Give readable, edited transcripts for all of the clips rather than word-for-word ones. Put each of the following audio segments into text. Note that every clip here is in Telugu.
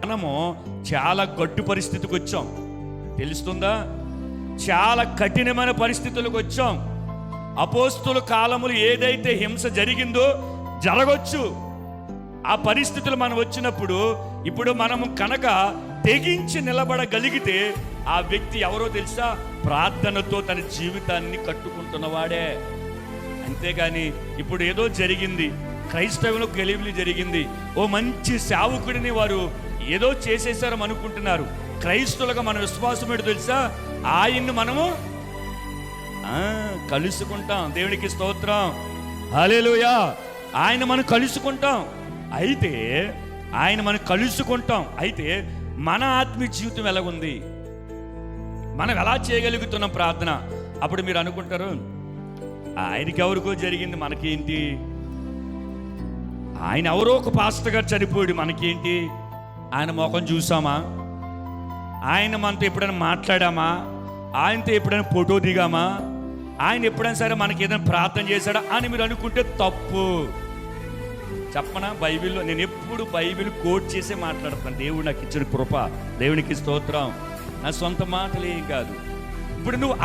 మనము చాలా గడ్డు పరిస్థితికి వచ్చాం, తెలుస్తుందా? చాలా కఠినమైన పరిస్థితులకు వచ్చాం. అపోస్తుల కాలములు ఏదైతే హింస జరిగిందో జరగొచ్చు. ఆ పరిస్థితులు మనం వచ్చినప్పుడు ఇప్పుడు మనము కనుక తెగించి నిలబడగలిగితే ఆ వ్యక్తి ఎవరో తెలుసా? ప్రార్థనతో తన జీవితాన్ని కట్టుకుంటున్నవాడే. అంతేగాని ఇప్పుడు ఏదో జరిగింది, క్రైస్తవులకు గెలివిలి జరిగింది, ఓ మంచి సేవకుడిని వారు ఏదో చేసేసారని అనుకుంటున్నారు. క్రైస్తవులుగా మన విశ్వాసం ఏంటో తెలుసా? ఆయన్ని మనము కలుసుకుంటాం. దేవునికి స్తోత్రం, హల్లెలూయా. ఆయన మనం కలుసుకుంటాం. అయితే అయితే మన ఆత్మీయ జీవితం ఎలాగుంది, మనం ఎలా చేయగలుగుతున్నాం ప్రార్థన? అప్పుడు మీరు అనుకుంటారు, ఆయనకి ఎవరికో జరిగింది, మనకేంటి? ఆయన ఎవరో ఒక పాస్టర్ గారు చనిపోయాడు, మనకేంటి? ఆయన ముఖం చూసామా? ఆయన మనతో ఎప్పుడైనా మాట్లాడామా? ఆయనతో ఎప్పుడైనా ఫోటో దిగామా? ఆయన ఎప్పుడైనా సరే మనకి ఏదైనా ప్రార్థన చేశాడా అని మీరు అనుకుంటే తప్పు. చెప్పనా? బైబిల్లో నేను ఎప్పుడు బైబిల్ కోట్ చేసే మాట్లాడతాను. దేవుడు నాకు ఇచ్చిన కృప, దేవునికి స్తోత్రం. నా సొంత మాటలు ఏం కాదు. ఇప్పుడు నువ్వు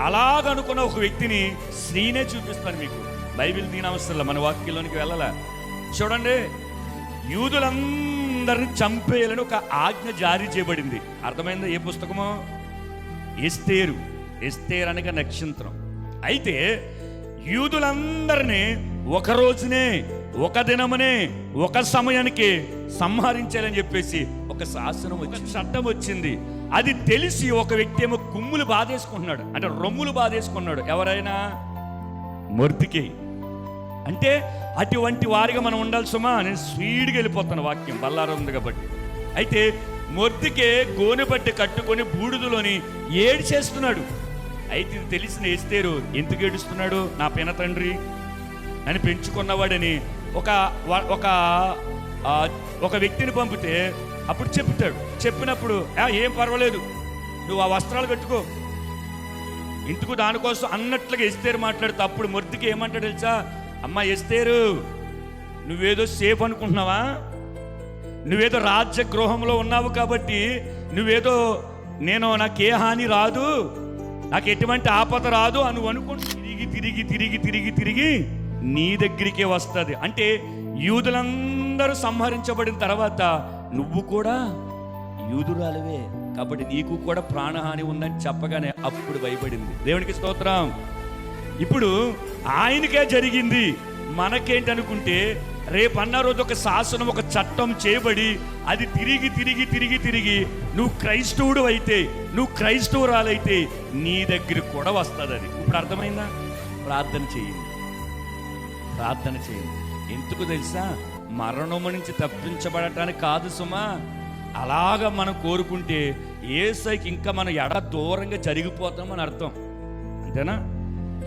అలాగనుకున్న ఒక వ్యక్తిని స్త్రీనే చూపిస్తాను మీకు. బైబిల్ దీనవసరంలో మన వాక్యంలోనికి వెళ్ళాలా? చూడండి, యూదులందరిని చంపేయాలని ఒక ఆజ్ఞ జారీ చేయబడింది. అర్థమైందా? ఏ పుస్తకమో? ఎస్తేరు అనగా నక్షత్రం. అయితే యూదులందరినీ ఒక రోజునే, ఒక దినమునే, ఒక సమయానికి సంహరించాలని చెప్పేసి ఒక శాసనం వచ్చింది, చట్టం వచ్చింది. అది తెలిసి ఒక వ్యక్తి ఏమో కుమ్ములు బాధేసుకుంటున్నాడు, అంటే రొమ్ములు బాధేసుకున్నాడు. ఎవరైనా? మొర్దెకై. అంటే అటువంటి వారిగా మనం ఉండాలి సుమా. నేను స్పీడ్గా వెళ్ళిపోతాను, వాక్యం బల్లారం ఉంది కాబట్టి. అయితే మొర్దెకై గోనె పట్టి కట్టుకొని బూడిదలోని ఏడ్చేస్తున్నాడు. అయితే ఇది తెలిసిన ఎస్తేరు ఎందుకు ఏడుస్తున్నాడు? నా పిన తండ్రి అని పెంచుకున్నవాడని ఒక వ్యక్తిని పంపితే అప్పుడు చెప్పినప్పుడు ఏం పర్వాలేదు, నువ్వు ఆ వస్త్రాలు కట్టుకో, ఇందుకు దానికోసం అన్నట్లుగా ఎస్తేరు మాట్లాడుతూ అప్పుడు మొర్దెకై ఏమంటాడు తెలుసా? అమ్మ ఎస్తేరు, నువ్వేదో సేఫ్ అనుకుంటున్నావా? నువ్వేదో రాజ్యగృహంలో ఉన్నావు కాబట్టి నువ్వేదో నాకే హాని రాదు, నాకు ఎటువంటి ఆపద రాదు అని అనుకుంటూ తిరిగి నీ దగ్గరికే వస్తుంది. అంటే యూదులందరూ సంహరించబడిన తర్వాత నువ్వు కూడా యూదురాలువే కాబట్టి నీకు కూడా ప్రాణహాని ఉందని చెప్పగానే అప్పుడు భయపడింది. దేవునికి స్తోత్రం. ఇప్పుడు ఆయనకే జరిగింది, మనకేంటి అనుకుంటే రేపన్న రోజు ఒక శాసనం, ఒక చట్టం చేయబడి అది తిరిగి నువ్వు క్రైస్తవుడు అయితే, నువ్వు క్రైస్తవురాలైతే నీ దగ్గరికి కూడా వస్తుంది అది. ఇప్పుడు అర్థమైందా? ప్రార్థన చేయండి. ఎందుకు తెలుసా? మరణము నుంచి తప్పించబడటానికి కాదు సుమా. అలాగా మనం కోరుకుంటే యేసయ్యకి ఇంకా మనం దూరంగా జరిగిపోతామని అర్థం. అంతేనా?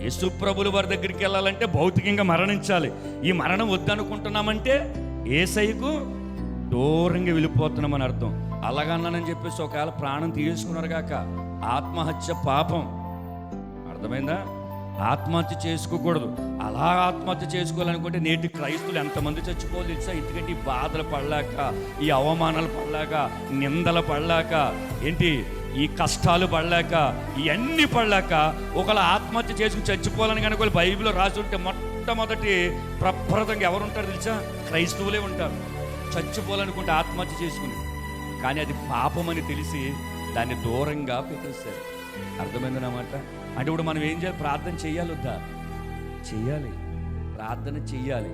యేసు ప్రభుల వారి దగ్గరికి వెళ్ళాలంటే భౌతికంగా మరణించాలి. ఈ మరణం వద్దనుకుంటున్నామంటే యేసయ్యకు దూరంగా వెళ్ళిపోతున్నామని అర్థం. అలాగన్నానని చెప్పేసి ఒకవేళ ప్రాణం తీసుకున్నారు కాక ఆత్మహత్య పాపం. అర్థమైందా? ఆత్మహత్య చేసుకోకూడదు. అలా ఆత్మహత్య చేసుకోవాలనుకుంటే నేటి క్రైస్తువులు ఎంతమంది చచ్చిపోవాలి తెలుసా? ఎందుకంటే ఈ బాధలు పడలేక, ఈ అవమానాలు పడలేక, నిందలు పడలేక, ఈ కష్టాలు పడలేక, ఇవన్నీ పడలేక ఒకవేళ ఆత్మహత్య చేసుకుని చచ్చిపోవాలని కనుక బైబిల్లో రాసి ఉంటే మొట్టమొదటి ప్రప్రదంగా ఎవరు ఉంటారు తెలుసా? క్రైస్తవులే ఉంటారు. చచ్చిపోవాలనుకుంటే ఆత్మహత్య చేసుకుని, కానీ అది పాపమని తెలిసి దాన్ని దూరంగా పెట్టేస్తారు. అర్థమైందన్నమాట. అంటే ఇప్పుడు మనం ఏం చేయాలి? ప్రార్థన చెయ్యాలి, వద్దా? చెయ్యాలి, ప్రార్థన చెయ్యాలి.